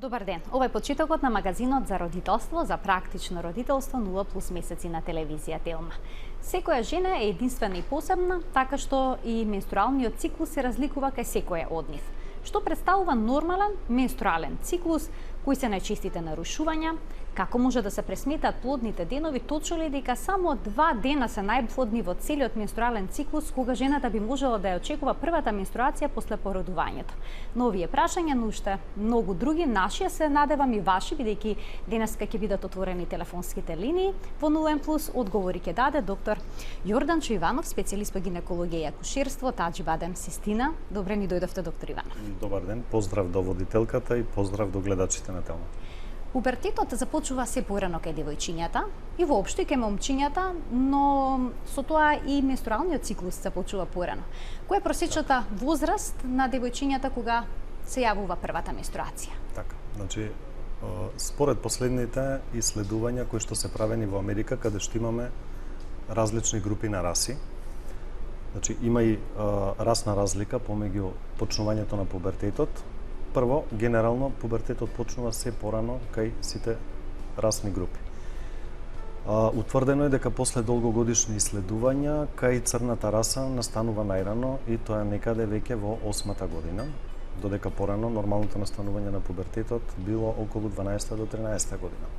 Добар ден. Ова е почетокот на магазинот за родителство, за практично родителство 0+ месеци на телевизија Телма. Секоја жена е единствена и посебна, така што и менструалниот циклус се разликува кај секоја од нив. Што представува нормален менструален циклус, кои се најчестите нарушувања, како може да се пресметаат плодните денови, точно ли дека само 2 дена се најплодни во целиот менструален циклус, кога жената би можела да ја очекува првата менструација после породувањето. Но овие прашања, но уште многу други, нашија се надевам и ваши, бидејќи денеска ќе бидат отворени телефонските линии. Во 0+ одговори ќе даде доктор Јорданчо Иванов, специјалист по гинекологија и акушерство, Таџи Бадем Систина. Добре ни дојдовте, доктор Иванов. Добар ден, поздрав до водителката и поздрав до гледачите на Телма. Пубертетот започува се порано кај девојчињата и воопшто кај момчињата, но со тоа и менструалниот циклус започува порано. Која е просечната возраст на девојчињата кога се јавува првата менструација? Така, значи според последните исследувања кои што се правени во Америка, каде што имаме различни групи на раси, значи има и расна разлика помеѓу почнувањето на пубертетот. Прво, генерално, пубертетот почнува се порано кај сите расни групи. Утврдено е дека после долгогодишни исследувања, кај црната раса настанува најрано и тоа некаде веќе во 8-та година, додека порано нормалното настанување на пубертетот било околу 12-та до 13-та година.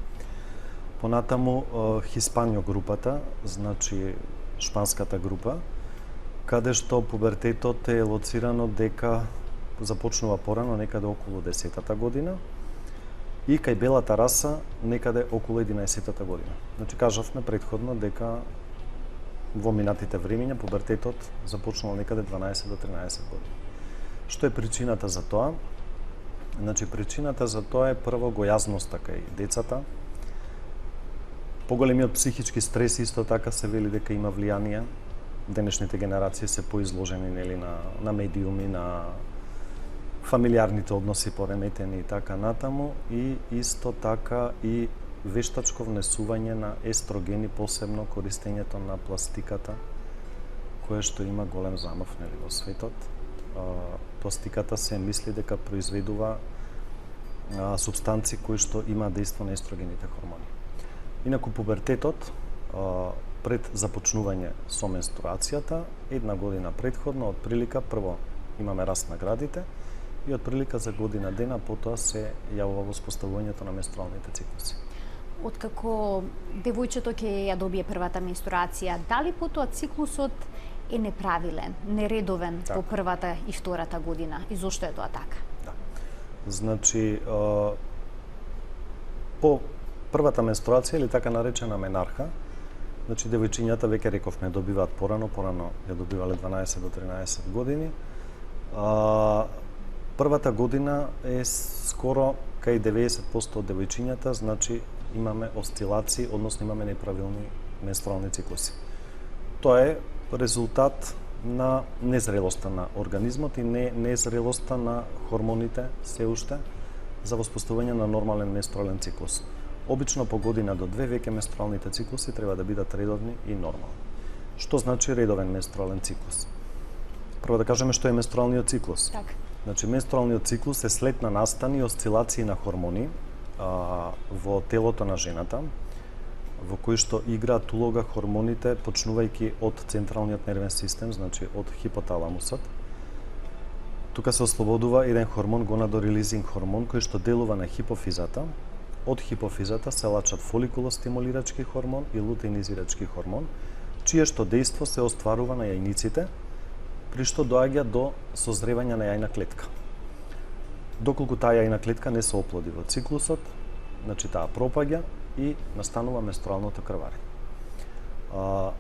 Понатаму, Хиспанио групата, значи шпанската група, каде што пубертетот е лоцирано дека започнува порано некаде околу 10-та година и кај белата раса некаде околу 11-та година. Значи кажавме претходно дека во минатите времиња пубертетот започнал некаде 12 до 13 години. Што е причината за тоа? Значи причината за тоа е прво гојазноста кај децата. Поголемиот психички стрес исто така се вели дека има влијание. Денешните генерации се поизложени нели на медиуми, на фамилиарните односи пореметени и така натаму, и исто така и вештачко внесување на естрогени, посебно користењето на пластиката, кое што има голем замав нели во светот. Пластиката се мисли дека произведува супстанци кои што има дејство на естрогените хормони. Инаку пубертетот пред започнување со менструацијата, 1 година претходно, отприлика прво имаме раст на градите, и отприлика за година дена потоа се јавува воспоставувањето на менструалните циклуси. Откако девојчето ќе ја добие првата менструација, дали потоа циклусот е неправилен, нередовен во првата и втората година? И зошто е тоа така? Да. Значи, по првата менструација или така наречена менарха, значи девојчињата веќе рековме добиваат порано ја добивале 12 до 13 години. Првата година е скоро кај 90% од девојчињата, значи имаме осцилации, односно имаме неправилни менструални циклуси. Тоа е резултат на незрелоста на организмот и незрелоста на хормоните се уште за воспоставување на нормален менструален циклус. Обично по година до 2 веќе менструалните циклуси треба да бидат редовни и нормални. Што значи редовен менструален циклус? Прво да кажеме што е менструалниот циклус. Така. Значи, менструалниот циклус е след на настани и осцилации на хормони во телото на жената, во кои што играат улога хормоните, почнувајќи од централниот нервен систем, значи од хипоталамусот. Тука се ослободува еден хормон, гонадорилизинг хормон, кој што делува на хипофизата. Од хипофизата се лачат фоликулостимулирачки хормон и лутеинизирачки хормон, чие што дејство се остварува на јајниците, при што доаѓа до созревање на јајна клетка. Доколку таа јајна клетка не се оплоди во циклусот, значи таа пропаѓа и настанува менструалното крварење.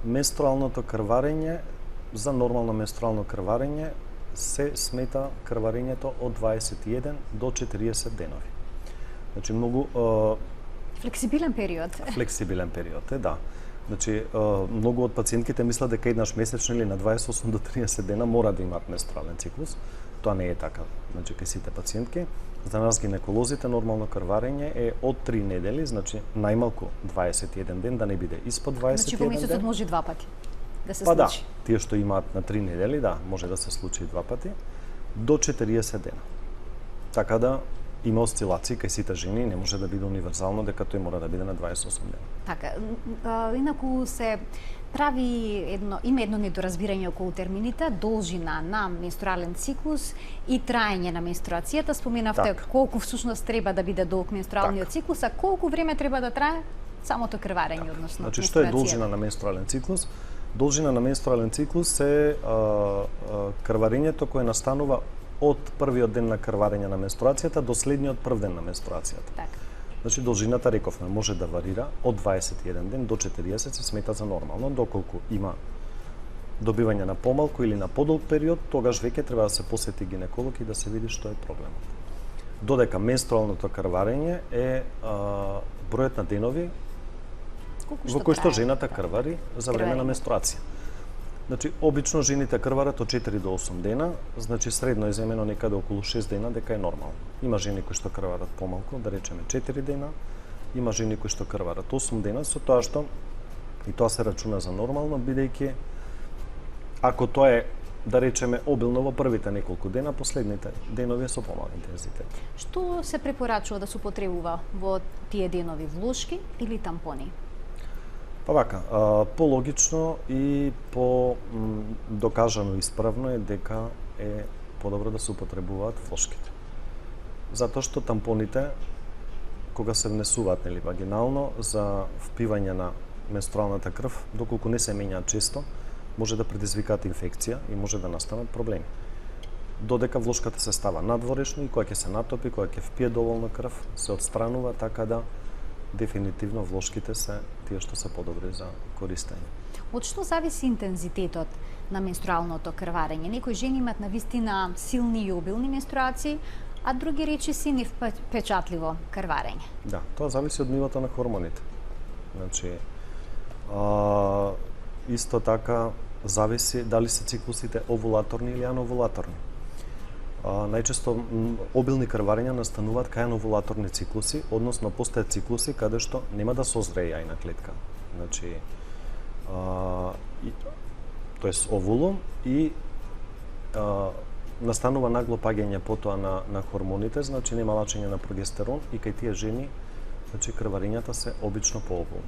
Менструалното крварење, за нормално менструално крварење, се смета крварењето од 21 до 40 денови. Значи многу флексибилен период. Флексибилен период е, да. Значи, многу од пациентките мислат дека еднаш месечно или на 28 до 30 дена мора да имаат менструален циклус. Тоа не е така, значи кај сите пациентки. За нас гинеколозите нормално крварење е од 3 недели, значи најмалку 21 ден, да не биде испод 21 ден. Значи во месецот може 2 пати да се случи. Да, тие што имаат на 3 недели, да, може да се случи 2 пати, до 40 дена. Така да има осцилации кај сите жени, не може да биде универзално дека тој мора да биде на 28 дена. Така, инаку се има едно недоразбирање околу термините должина на менструален циклус и траење на менструацијата. Споменавте колку всушност треба да биде долг менструалниот циклус, а колку време треба да трае самото крварење, односно значи, што е должина на менструален циклус? Должина на менструален циклус е крварењето кое настанува од првиот ден на крварење на менструацијата до следниот прв ден на менструацијата. Така. Значи, должината, рековме, може да варира од 21 ден до 40 се смета за нормално. Доколку има добивање на помалку или на подолг период, тогаш веќе треба да се посети гинеколог и да се види што е проблемот. Додека менструалното крварење е бројот на денови во кои што жената крвари за време на менструација. Значи, обично жените крварат од 4 до 8 дена, значи средно е земено некаде околу 6 дена дека е нормално. Има жени кои што крварат помалку, да речеме 4 дена, има жени кои што крварат 8 дена, со тоа што и тоа се рачуна за нормално, бидејќи ако тоа е, да речеме, обилно во првите неколку дена, последните денови со помал интензитет. Што се препорачува да се употребува во тие денови, влошки или тампони? Па вака, пологично и по докажано исправно е дека е подобро да се употребуваат влошките. Затоа што тампоните, кога се внесуваат вагинално за впивање на менструалната крв, доколку не се менјаат често, може да предизвикаат инфекција и може да настанат проблеми. Додека влошката се става надворешно и кога ќе се натопи, кога ќе впие доволно крв, се отстранува, така да дефинитивно влошките се тие што се подобри за користење. Од што зависи интензитетот на менструалното крварење? Некои жени имаат навистина силни и обилни менструации, а други речиси невпечатливо крварење. Да, тоа зависи од нивото на хормоните. Значи, исто така зависи дали се циклусите овулаторни или ановулаторни. Најчесто обилни крварења настануваат кај ановулаторни циклуси, односно постојат циклуси каде што нема да созрее јајна клетка. Значи, тоест овулум и настанува нагло паѓање потоа на хормоните, значи нема лачење на прогестерон и кај тие жени, значи крварењата се обично по овулум.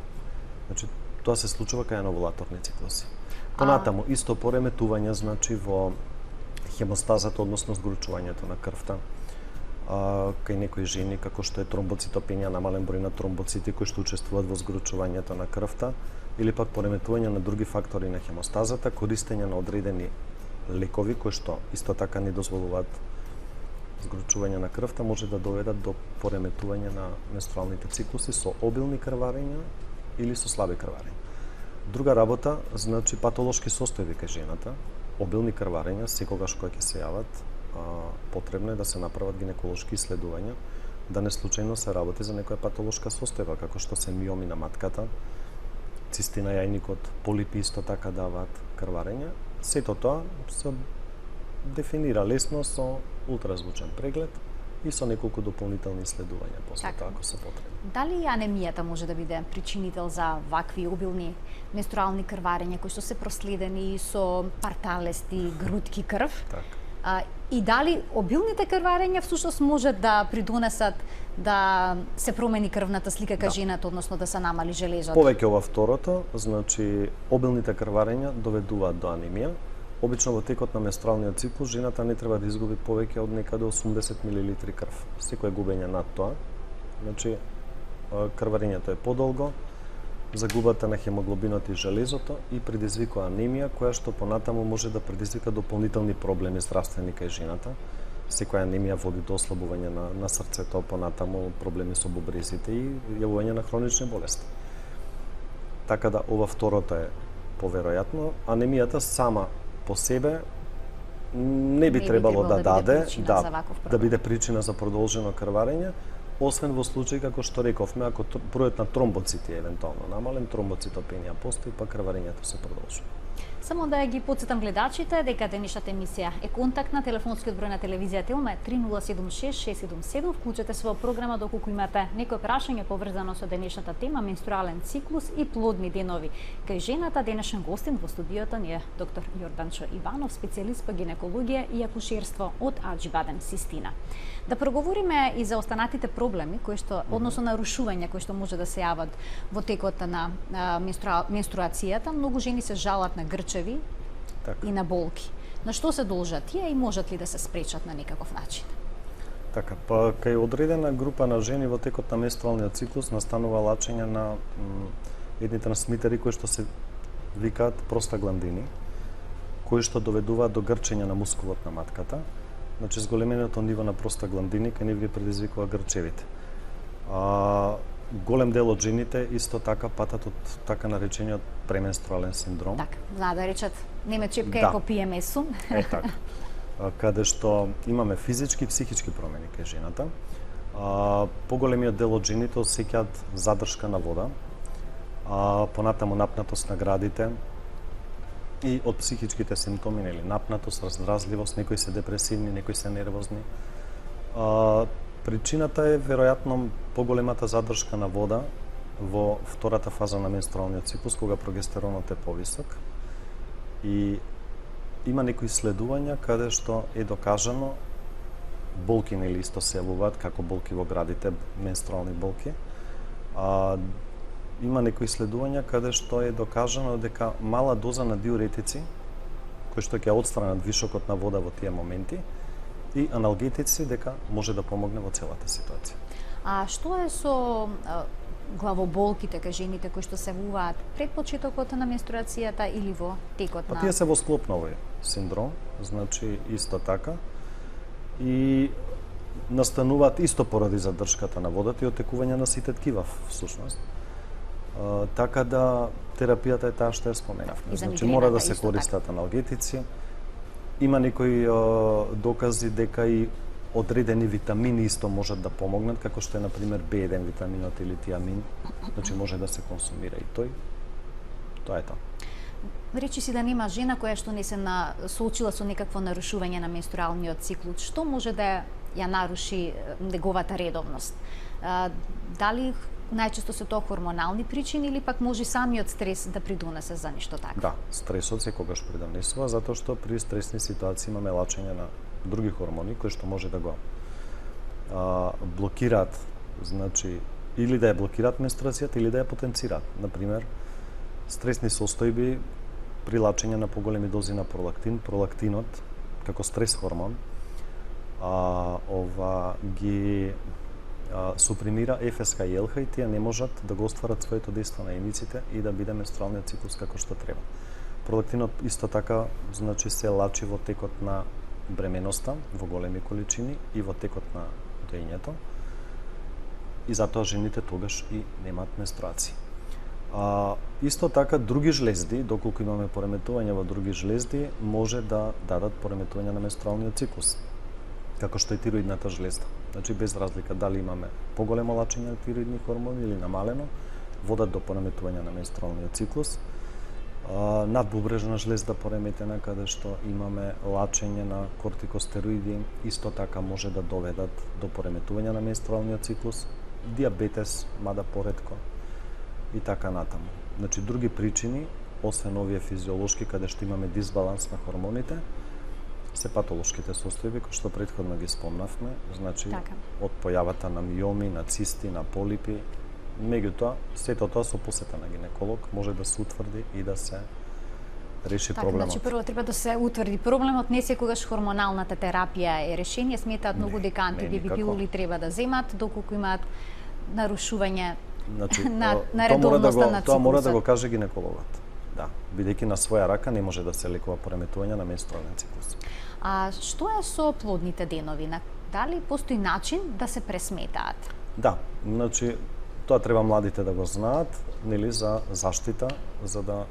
Значи тоа се случува кај ановулаторни циклуси. Понатаму исто пореметување, значи во хемостазата, односно згручувањето на крвта. Кај некои жени, како што е тромбоцитопенија, намален број на тромбоцити кои што учествуваат во згручувањето на крвта, или пак пореметување на други фактори на хемостазата, користење на одредени лекови кои што исто така не дозволуваат згручување на крвта, може да доведат до пореметување на менструалните циклуси со обилни крварења или со слаби крварења. Друга работа, значи патолошки состојби кај жената, обилни крварења, секогаш кога ќе се јават, потребно е да се направат гинеколошки исследувања, да не случајно се работи за некоја патолошка состојба, како што се миоми на матката, цисти на јајникот, полипи исто така даваат крварења. Сето тоа се дефинира лесно со ултразвучен преглед и со неколку дополнителни исследувања после тоа, ако се потребни. Дали анемијата може да биде причинител за вакви обилни менструални крварења кои што се проследени со парталести, грудки крв? Така. И дали обилните крварења всушност може да придонесат да се промени крвната слика кај жената, односно да се намали железот? Повеќе ова второто, значи обилните крварења доведуваат до анемија. Обично во текот на менструалниот циклус жената не треба да изгуби повеќе од некаде 80 мл крв. Секое губење над тоа, значи крварењето е подолго, загубата на хемоглобинот и железото и предизвикува анемија, која што понатаму може да предизвика дополнителни проблеми здравствени кај жената. Секоја анемија води до ослабување на срцето, понатаму проблеми со бубрезите и јавување на хронични болести. Така да ова второто е поверојатно. Анемијата сама по себе не би требало да даде, да биде причина за продолжено крварење, освен во случај како што рековме, ако бројот на тромбоцити е евентуално намален, тромбоцитопенија постои, па крварењето се продолжува. Само да ги потсетам гледачите дека денешната емисија е контактна. Телефонскиот број на телевизија Телма е 3076-677. Вклучете се во програма доколку имате некој прашање поврзано со денешната тема менструален циклус и плодни денови. Кај жената денешен гостин во студиото ни е доктор Јорданчо Иванов, специјалист по гинекологија и акушерство од Аџибаден, Систина. Да проговориме и за останатите проблеми кои што односно нарушувања кои што може да се јават во текот на менструацијата. Многу жени се жалат на грчеви и на болки. На што се должат тие и можат ли да се спречат на некаков начин? Така, па кај одредена група на жени во текот на менструалниот циклус настанува лачење на едни трансмитери кои што се викаат простагландини, кои што доведуваат до грчење на мускулот на матката. Значи, зголеменото ниво на простагландини кај нив ги предизвикува грчевите. Голем дел од жените исто така патат од така наречениот пременструален синдром. Така, да речат, не ме чепка по PMS-у. Така. Каде што имаме физички и психички промени кај жената. Поголемиот дел од жените осеќаат задршка на вода, понатаму напнатост на градите и од психичките симптоми, нели, напнатост, раздразливост, некои се депресивни, некои се нервозни. Причината е веројатно поголемата задршка на вода во втората фаза на менструалниот циклус, кога прогестеронот е повисок. И има некои исследувања каде што е докажано болки нели исто се јавуваат како болки во градите, менструални болки. Има некои исследувања каде што е докажано дека мала доза на диуретици, кои што ќе отстранат вишокот на вода во тие моменти, и аналгетици дека може да помогне во целата ситуација. А што е со главоболките кај жените кои што се јавуваат пред почетокот на менструацијата или во текот на... Тие се во склоп на овој синдром, значи исто така. И настануваат исто поради задршката на водата и отекување на сите ткива всушност. Така да терапијата е таа што ја споменавме. Значи мора да се користат аналгетици. Има некои докази дека и одредени витамини исто можат да помогнат, како што е на пример B1 витаминот или тиамин. Значи може да се консумира и тој. Тоа е тоа. Речи си да нема жена која што не се соочила со некакво нарушување на менструалниот циклус. Што може да ја наруши неговата редовност? Дали најчесто се тоа хормонални причини или пак може самиот стрес да придонесе за нешто такво? Да, стресот секогаш придонесува затоа што при стресни ситуации имаме лачење на други хормони кои што може да го блокираат, значи или да ја блокираат менструацијата или да ја потенцираат. Например, стресни состојби при лачење на поголеми дози на пролактин, пролактинот како стрес хормон ги супримира ФСХ и ЛХ и тие не можат да го остварат своето дејство на јајниците и да биде менструалниот циклус како што треба. Пролактинот исто така значи се лачи во текот на бременоста во големи количини и во текот на доењето. И затоа жените тогаш и немаат менструации. Исто така други жлезди, доколку имаме пореметување во други жлезди, може да дадат пореметување на менструалниот циклус, како што е тироидната жлезда. Значи без разлика дали имаме поголемо лачење на тироидни хормони или намалено, водат до пореметување на менструалниот циклус. Надбубрежна жлезда пореметена каде што имаме лачење на кортикостероиди, исто така може да доведат до пореметување на менструалниот циклус, диабетес, мада поретко и така натаму. Значи други причини, освен овие физиолошки каде што имаме дисбаланс на хормоните, се патолошките состојби кои што претходно ги спомнавме, значи од појавата на миоми, на цисти, на полипи. Меѓутоа, сето тоа со посета на гинеколог може да се утврди и да се реши проблемот. Значи прво треба да се утврди проблемот, не секогаш хормоналната терапија е решение, сметаат многу дека антибибипилули треба да земат доколку имаат нарушување на редовноста на циклусот. Тоа мора да го каже гинекологот. Да, бидејќи на своја рака не може да се лекува пореметување на менструален циклус. А што е со плодните денови? Дали постои начин да се пресметаат? Да, значи тоа треба младите да го знаат, нели, за заштита, за да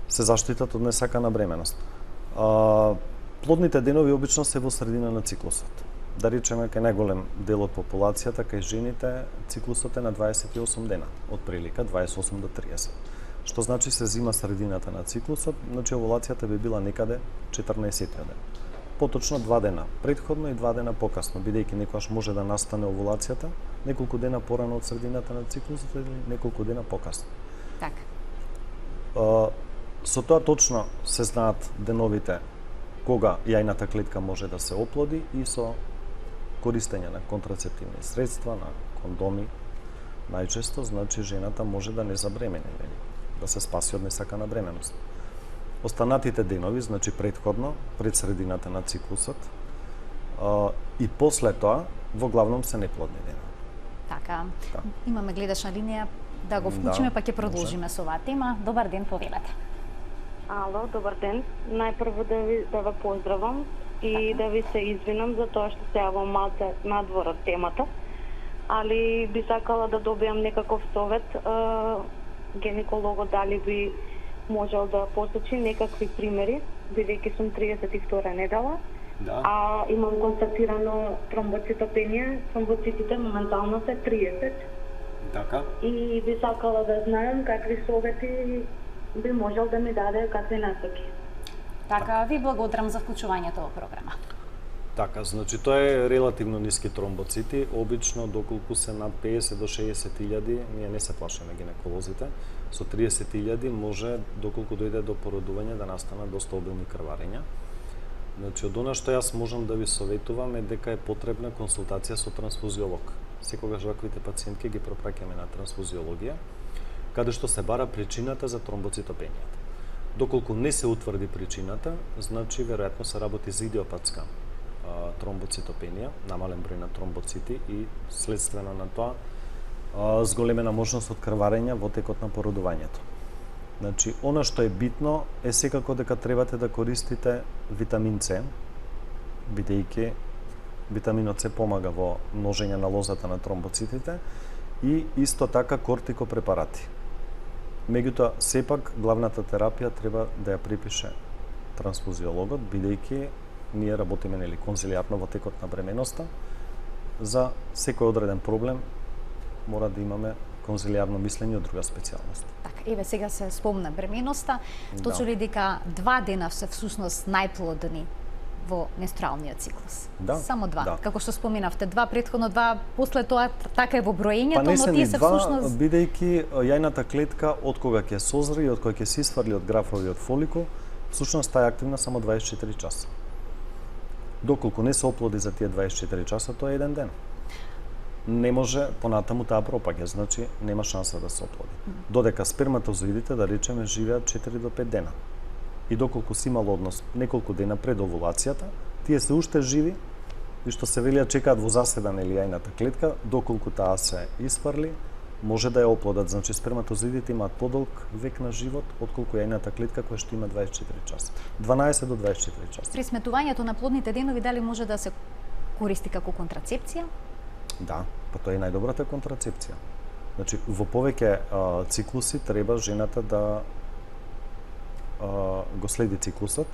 се заштитат од несакана бременост. Плодните денови обично се во средина на циклусот. Да речеме, кај најголем дел од популацијата, кај жените, циклусот е на 28 дена, од прилика 28 до 30. што значи се зима средината на циклусот, значи овулацијата би била некаде 14 ден. Поточно 2 дена претходно и 2 дена покасно, бидејќи некогаш може да настане овулацијата неколку дена порано од средината на циклусот или неколку дена покасно. Така. Со тоа точно се знаат деновите кога јајната клетка може да се оплоди и со користење на контрацептивни средства, на кондоми, најчесто, значи жената може да не забремени, да се спаси од несакана бременост. Останатите денови, значи претходно, пред средината на циклусот, и после тоа, во главном се неплодни денови. Така. Имаме гледачна линија, да го вклучиме, па ќе продолжиме со оваа тема. Добар ден, повелете. Ало, добар ден. Најпрво да ве поздравам и да ви се извинам за тоа што се јавам малце надвор од темата, али би сакала да добијам некаков совет. Гинекологот дали би можел да посочи некакви примери, бидејќи сум 32 недела, а имам констатирано тромбоцитопенија, тромбоцитите моментално се 30. Така. И би сакала да знаем какви совети би можел да ми даде, какви насоки. Така, ви благодарам за вклучувањето во програма. Така, значи тоа е релативно ниски тромбоцити, обично доколку се над 50 до 60.000, ние не се плашиме гинеколозите, со 30.000 може, доколку дојде до породување, да настанат доста обилни крварења. Значи, од она што јас можам да ви советувам е дека е потребна консултација со трансфузиолог. Секогаш ваквите пациентки ги пропраќаме на трансфузиологија, каде што се бара причината за тромбоцитопенијата. Доколку не се утврди причината, значи веројатно се работи за идиопатска тромбоцитопенија, намален број на тромбоцити и следствено на тоа зголемена можност од крварења во текот на породувањето. Значи, она што е битно е секако дека требате да користите витамин С, бидејќи витаминот С помага во множење на лозата на тромбоцитите и исто така кортикопрепарати. Меѓутоа, сепак, главната терапија треба да ја припише трансфузиологот, бидејќи ние работиме конзилијарно во текот на бременоста. За секој одреден проблем мора да имаме конзилијарно мислење од друга специјалност. Така, еве сега се спомна бременоста, точно ли дека 2 дена се всушност најплодни во менструалниот циклус? Да. Само 2. Да. Како што споминавте, 2 претходно, 2 после тоа, така е во броењето, Па не но тие се всушност бидејќи јајната клетка од кога ќе созри и од кога ќе сеисфрли од графовиот фоликул, всушност таа е активна само 24 часа. Доколку не се оплоди за тие 24 часа, тоа е 1 ден. Не може понатаму таа пропаѓа, значи нема шанса да се оплоди. Додека сперматозоидите, да речеме, живеат 4 до 5 дена. И доколку си имал однос неколку дена пред овулацијата, тие се уште живи и што се велија чекаат во заседана или јајната клетка, доколку таа се испарли, може да ја оплодат. Значи сперматозоидите имаат подолг век на живот отколку јајната клетка која што има 24 часа. 12 до 24 часа. при сметувањето на плодните денови дали може да се користи како контрацепција? Да, па тоа е најдобрата контрацепција. Значи, во повеќе циклуси треба жената да го следи циклусот.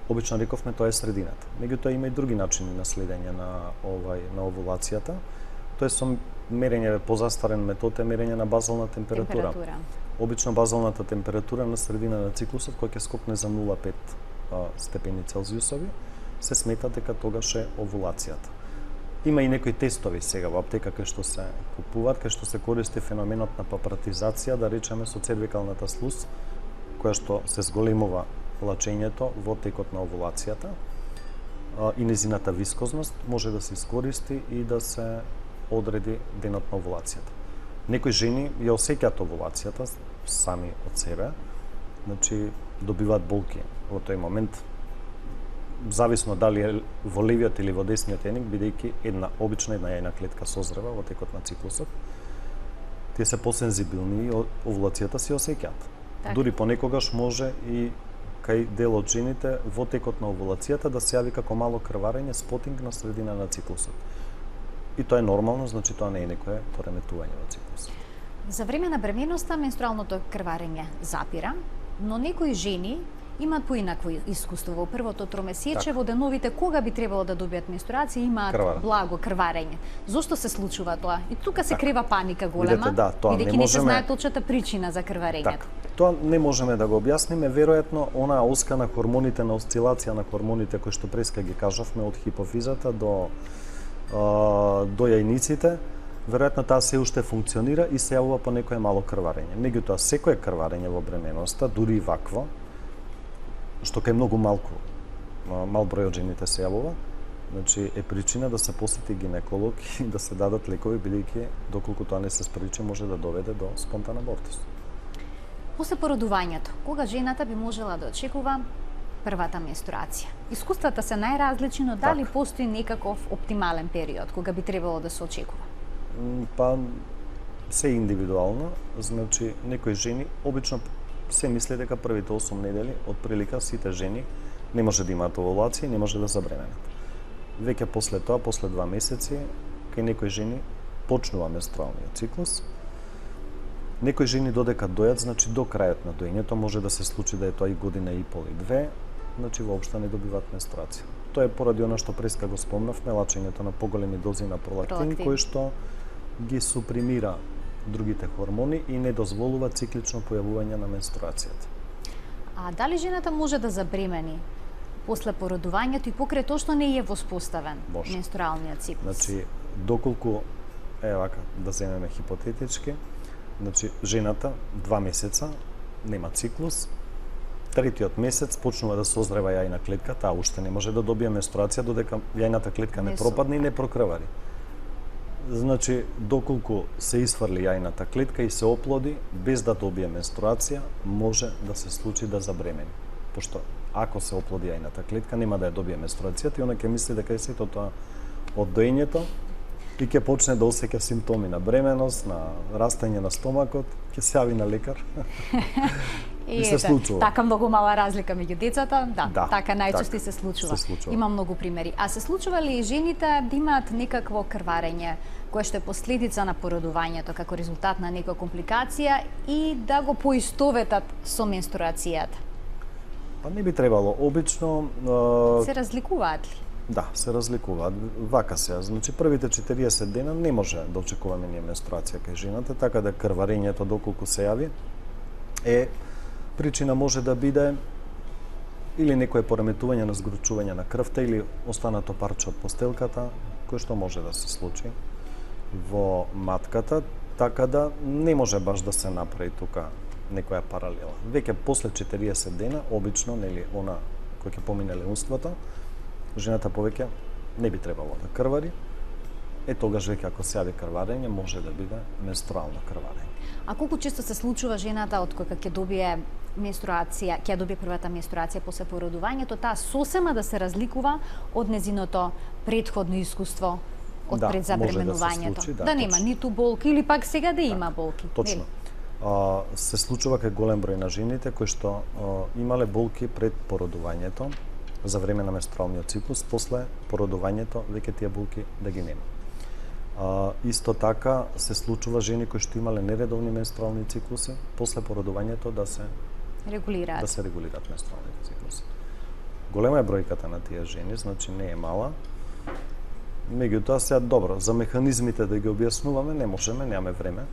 Обично рековме тоа е средината. Меѓутоа има и други начини на следење на овулацијата. Тоа е со мерење, позастарен метод е мерење на базална температура. Обично базалната температура на средина на циклусот, која ќе скокне за 0,5 степени Целзиусови, се смета дека тогаш е овулацијата. Има и некои тестови сега во аптека кај што се купуваат, кај што се користи феноменот на папратизација, да речеме со цервикалната слуз, која што се зголемува лачењето во текот на овулацијата и незината вискозност може да се искористи и да се одреди денот на овулацијата. Некои жени ја осеќаат овулацијата сами од себе, значи добиваат болки во тој момент, зависно дали е во левиот или во десниот јајник, бидејќи обично една јајна клетка созрева во текот на циклусот. Тие се посензибилни и овулацијата се осеќаат. Дури понекогаш може и кај дел од жените во текот на овулацијата да се јави како мало крварење, спотинг на средина на циклусот. И тоа е нормално, значи тоа не е некое пореметување во циклусот. За време на бременоста менструалното крварење запира, но некои жени имаат поинакво искуство во првото тромесечие, Така. во деновите кога би требало да добијат менструација, имаат Крвара. благо крварење. Зошто се случува тоа? И тука се крива паника голема, Видете, да, тоа не бидејќи не се можеме- знае точната причина за крварењето. Така. Тоа не можеме да го објасниме, веројатно онаа оска на хормоните, на осцилација на хормоните кои што преска ги кажавме од хипофизата до јајниците, веројатно таа се уште функционира и се јавува по некое мало крварење. Меѓутоа, секое крварење во бременоста, дури и вакво, што кај многу мал број од жените се јавува, значи е причина да се посети гинеколог и да се дадат лекови, бидејќи доколку тоа не се спречи може да доведе до спонтан абортус. После породувањето, кога жената би можела да очекува првата менструација? Искуствата се најразлични, но дали Така. постои некаков оптимален период кога би требало да се очекува? Па се индивидуално, значи некои жени обично се мисли дека првите 8 недели од прилика сите жени не може да имаат овулација и не може да забременат. Веќе после тоа, после 2 месеци, кај некои жени почнува менструалниот циклус. Некои жени додека дојат, значи до крајот на доењето, може да се случи да е тоа и година и пол и 2, значи воопшто не добиваат менструација. Тоа е поради она што преска го спомнавме, лачењето на поголеми дози на пролактин, кој што ги супримира другите хормони и не дозволува циклично појавување на менструацијата. А дали жената може да забремени после породувањето и покрај тоа што не е воспоставен Може. менструалниот циклус? Значи, доколку, вака, да земеме хипотетички, значи, жената 2 месеца нема циклус, третиот месец почнува да созрева јајна клетка, таа уште не може да добие менструација додека јајната клетка не пропадне и не прокрвари. Значи, доколку се исфрли јајната клетка и се оплоди без да добие менструација, може да се случи да забремени. Пошто ако се оплоди јајната клетка, нема да ја добие менструацијата и она ќе мисли дека е сето тоа од доењето и ќе почне да осеќа симптоми на бременост, на растење на стомакот, ќе се јави на лекар. И се случува. Така многу мала разлика меѓу децата, Да, така најчесто така, се случува. се случува. Има многу примери. А се случува ли и жените да имаат некакво крварење кое што е последица на породувањето како резултат на нека компликација и да го поистоветат со менструацијата? Па не би требало. Обично Се разликуваат ли? да, се разликуваат. Вака се, значи првите 40 дена не може да очекуваме ние менструација кај жената, така да крварењето доколку се јави причина може да биде или некое пореметување на згручување на крвта или останато парче од постелката, кој што може да се случи во матката, така да не може баш да се направи тука некоја паралела. Веќе после 40 дена, обично, нели, она кој ќе помине ленството, жената повеќе не би требало да крвари. Тогаш веќе ако се јави крварење, може да биде менструално крварење. А колку често се случува жената од кога ќе добие менструација, ќе добие првата менструација после породувањето, таа сосема да се разликува од незиното претходно искуство од Да, предзабременувањето? може да се случи, да нема точно. ниту болки или пак сега да има болки. Точно. нели? Се случува кај голем број на жените кои што имале болки пред породувањето за време на менструалниот циклус, после породувањето веќе тие болки да ги нема. Исто така се случува жени кои што имале нередовни менструални циклуси, после породувањето да се Регулираат. регулираат менструалните циклуси. Голема е бројката на тие жени, значи не е мала. Меѓутоа сега добро, за механизмите да ги објаснуваме не можеме, немаме време.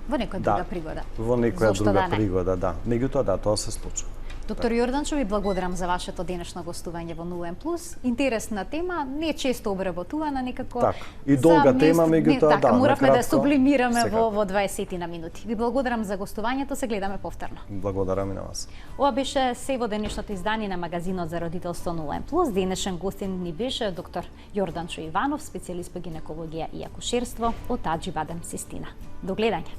Во некоја друга пригода. Во некоја Зошто друга да не? пригода, да. Меѓутоа да, тоа се случува. Доктор Јорданчо, ви благодарам за вашето денешно гостување во НУЕН+. Интересна тема, не често обработувана некако. Така. И долга тема, меѓутоа, така, да, моравме да накратко, сублимираме секако. во 20 на минути. Ви благодарам за гостувањето, се гледаме повторно. Благодарам и на вас. Ова беше се во денешното издание на магазинот за родителство НУЕН+. Денешен гостин ни беше доктор Јорданчо Иванов, специјалист по гинекологија и акушерство од Аџи Бадем Систина. До гледање.